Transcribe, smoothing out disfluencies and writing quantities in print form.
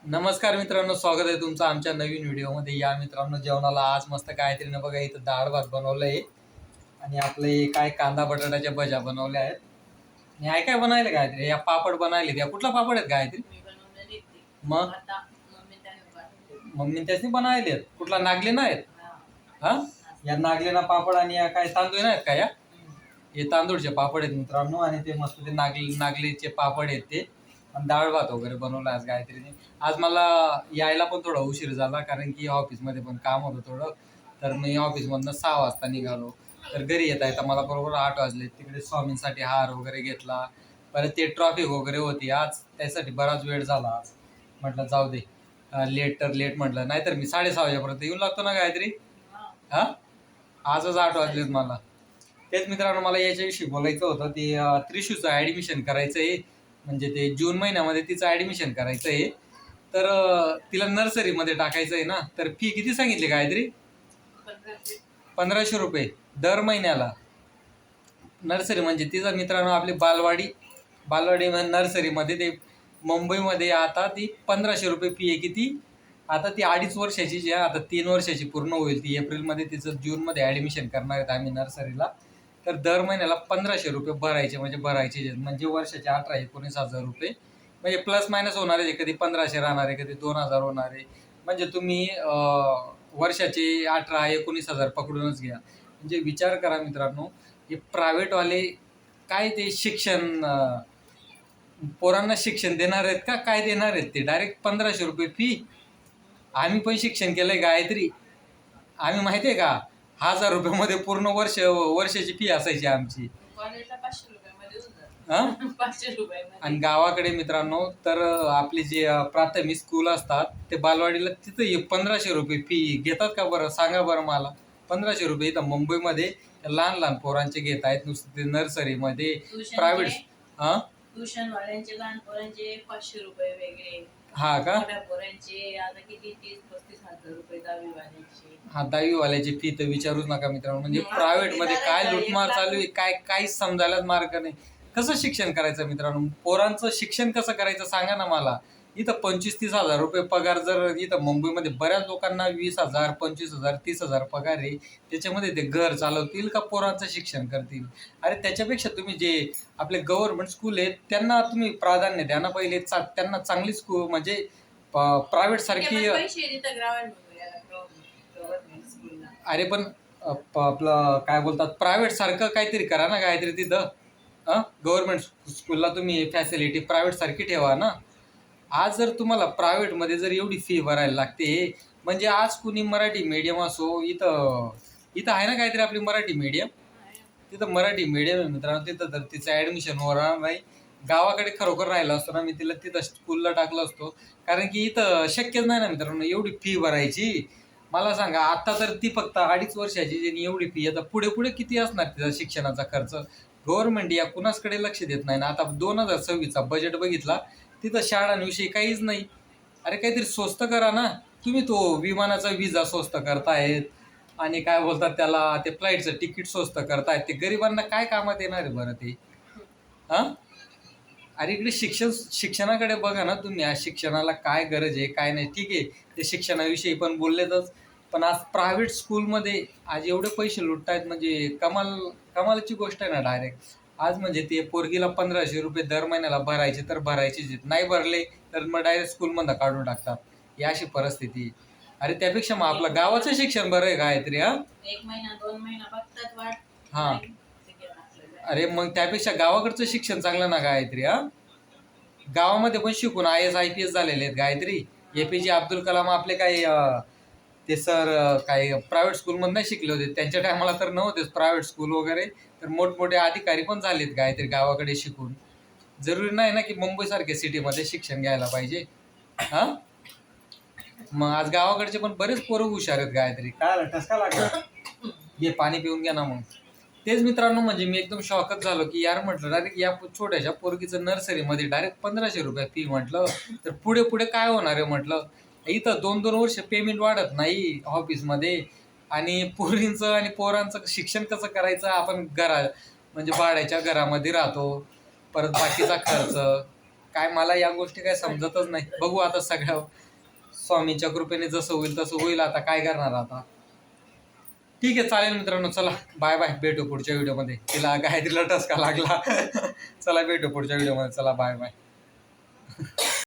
नमस्कार मित्रांनो, स्वागत आहे तुमचं आमच्या नवीन व्हिडिओमध्ये. या मित्रांनो, जेवणाला आज मस्त काहीतरी ना बघा, इथं डाळ भात बनवलंय आणि आपले काय कांदा बटाट्याच्या भज्या बनवल्या आहेत. आणि काय काय बनवले काहीतरी, या पापड बनवले. या कुठला पापड आहेत काहीतरी? मग मम्मी त्याची बनवले आहेत. कुठला नागले नाहीत? हा, या नागलेना पापड आणि या काय तांदूळ नाहीत का? या हे तांदूळचे पापड आहेत मित्रांनो. आणि ते मस्त ते नागलीचे पापड आहेत ते. आणि डाळ भात वगैरे बनवला आज गायत्रीने. आज मला यायला पण थोडा उशीर झाला, कारण की ऑफिसमध्ये पण काम होतं थोडं. तर मी ऑफिसमधनं 6 वाजता निघालो. तर घरी येता येता मला बरोबर 8 वाजले. तिकडे स्वामींसाठी हार वगैरे घेतला. परत ते ट्रॉफिक वगैरे होती आज, त्यासाठी बराच वेळ झाला आज. म्हटलं जाऊ दे, लेट तर लेट म्हटलं, नाहीतर मी 6:30 वाजेपर्यंत येऊन लागतो ना गायत्री. हा, आजच 8 वाजलेत मला. तेच मित्रांनो, मला याच्याविषयी बोलायचं होतं. ते त्रिशूचं ॲडमिशन करायचं आहे. म्हणजे ते जून महिन्यामध्ये तिचं ॲडमिशन करायचं आहे. तर तिला नर्सरीमध्ये टाकायचं आहे ना. तर फी किती सांगितली गायत्री? 1500 रुपये दर महिन्याला. नर्सरी म्हणजे तिचा मित्रांनो आपली बालवाडी नर्सरीमध्ये ते मुंबईमध्ये आता ती 1500 रुपये फी आहे. किती? आता ती 2.5 वर्षाची जी आहे, आता 3 वर्षाची पूर्ण होईल. ती एप्रिलमध्ये तिचं जूनमध्ये ॲडमिशन करणार आहेत आम्ही नर्सरीला. तर दर महिन्याला 1500 रुपये भरायचे, म्हणजे वर्षाचे 18-19 हजार रुपये. म्हणजे प्लस मायनस होणार आहे, कधी 1500 राहणार आहे, कधी 2000 होणार आहे. म्हणजे तुम्ही वर्षाचे 18-19 हजार पकडूनच घ्या. म्हणजे विचार करा मित्रांनो, हे प्रायव्हेटवाले काय ते शिक्षण पोरांना शिक्षण देणार आहेत का काय देणार आहेत? ते डायरेक्ट 1500 रुपये फी. आम्ही पण शिक्षण केलंय गायत्री. आम्ही माहिती आहे का, 1000 रुपयामध्ये पूर्ण वर्षाची फी असायची आमची. हा, 500 रुपये. आणि गावाकडे मित्रांनो, तर आपले जे प्राथमिक स्कूल असतात ते बालवाडीला, तिथं 1500 रुपये फी घेतात का बरं? सांगा बरं मला. 1500 रुपये इथं मुंबईमध्ये लहान लहान पोरांचे घेत आहेत नुसते नर्सरीमध्ये. प्रायव्हेट हा, ट्युशन वाल्यांचे लहान पोरांचे 500 रुपये वेगळे. हा का? मोठ्या पोरांचे आता किती 30-35 हजार रुपये दहावी वाल्यांचे. हा, 10वी वाल्याची फी तर विचारूच नका मित्रांनो. म्हणजे प्रायव्हेटमध्ये काय लुटमार चालू आहे, काय काहीच समजायलाच मार्ग नाही. कसं शिक्षण करायचं मित्रांनो? पोरांचं शिक्षण कसं करायचं सांगा ना मला. इथं 25-30 हजार रुपये पगार, जर इथं मुंबईमध्ये बऱ्याच लोकांना 20,000, 25,000, 30,000 पगार आहे. त्याच्यामध्ये ते घर चालवतील का पोरांचं शिक्षण करतील? अरे त्याच्यापेक्षा तुम्ही जे आपले गव्हर्नमेंट स्कूल आहेत त्यांना तुम्ही प्राधान्य द्या ना पहिले. त्यांना चांगली स्कूल म्हणजे प्रायव्हेट सारखी. अरे पण आपलं काय बोलतात, प्रायव्हेट सारखं काहीतरी करा ना काहीतरी तिथं. गव्हर्नमेंट स्कूलला तुम्ही फॅसिलिटी प्रायव्हेट सारखी ठेवा ना. आज जर तुम्हाला प्रायव्हेटमध्ये जर एवढी फी भरायला लागते, म्हणजे आज कुणी मराठी मीडियम असो, इथं इथं आहे ना काहीतरी आपली मराठी मीडियम. तिथं मराठी मीडियम आहे मित्रांनो. तिथं तर तिचं ॲडमिशन होणार नाही. गावाकडे खरोखर राहिला असतो ना मी, तिला तिथं स्कूलला टाकलं असतो. कारण की इथं शक्यच नाही ना मित्रांनो एवढी फी भरायची. मला सांगा, आता तर ती फक्त 2.5 वर्षाची जी एवढी फी, आता पुढे पुढे किती असणार तिचा शिक्षणाचा खर्च? गव्हर्नमेंट या कुणाचकडे लक्ष देत नाही ना. आता 2026चा बजेट बघितला, तिथं शाळांविषयी काहीच नाही. अरे काहीतरी स्वस्त करा ना. तुम्ही तो विमानाचा विजा स्वस्त करतायत आणि काय बोलतात त्याला, ते फ्लाईटचं तिकीट स्वस्त करतायत. ते गरिबांना काय कामात येणार आहे बरं ते? हां, अरे इकडे शिक्षणाकडे बघा ना तुम्ही. आज शिक्षणाला काय गरज आहे काय नाही, ठीक आहे, ते शिक्षणाविषयी पण बोललेतच. पण आज प्रायव्हेट स्कूलमध्ये आज एवढे पैसे लुटतायत, म्हणजे कमालाची गोष्ट आहे ना डायरेक्ट. आज म्हणजे ते पोरगीला 1500 रुपये दर महिन्याला भरायचे तर भरायचेच, नाही भरले तर मग डायरेक्ट स्कूलमधनं काढून टाकतात. ही अशी परिस्थिती. अरे त्यापेक्षा मग आपलं गावाचं शिक्षण बरं आहे गायत्री. हा, 1 महिना 2 महिना बघतात वाट. हा, अरे मग त्यापेक्षा गावाकडचं शिक्षण चांगलं ना गायत्री. हा, गावामध्ये पण शिकून IAS IPS झालेले आहेत गायत्री. APJ अब्दुल कलाम आपले काही ते सर काही प्रायव्हेट स्कूलमध्ये नाही शिकले होते, त्यांच्या टायमाला तर नव्हतेच प्रायव्हेट स्कूल वगैरे. तर मोठमोठे अधिकारी पण झालेत गायत्री गावाकडे शिकून. जरुरी नाही ना की मुंबईसारख्या सिटीमध्ये शिक्षण घ्यायला पाहिजे. हा, मग आज गावाकडचे पण बरेच पोरं हुशार आहेत गायत्री. काय ठसका लागला? घे पाणी पिऊन घ्या ना मग. तेच मित्रांनो, म्हणजे मी एकदम शॉकच झालो की यार, म्हटलं डायरेक्ट या छोट्याशा पोरगीचं नर्सरीमध्ये डायरेक्ट 1500 रुपये फी म्हटलं. तर पुढे पुढे काय होणार आहे म्हटलं. इथं 2-2 वर्ष पेमेंट वाढत नाही ऑफिसमध्ये. आणि पोरींचं आणि पोरांचं शिक्षण कसं करायचं? आपण म्हणजे भाड्याच्या घरामध्ये राहतो, परत बाकीचा खर्च काय मला या गोष्टी काय समजतच नाही. बघू आता सगळ्या स्वामींच्या कृपेने जसं होईल तसं होईल. आता काय करणार आता. ठीक आहे, चालेल मित्रांनो, चला बाय बाय, भेटू पुढच्या व्हिडिओमध्ये. तिला गायत्रीला टसका लागला. चला भेटू पुढच्या व्हिडिओमध्ये, चला बाय बाय.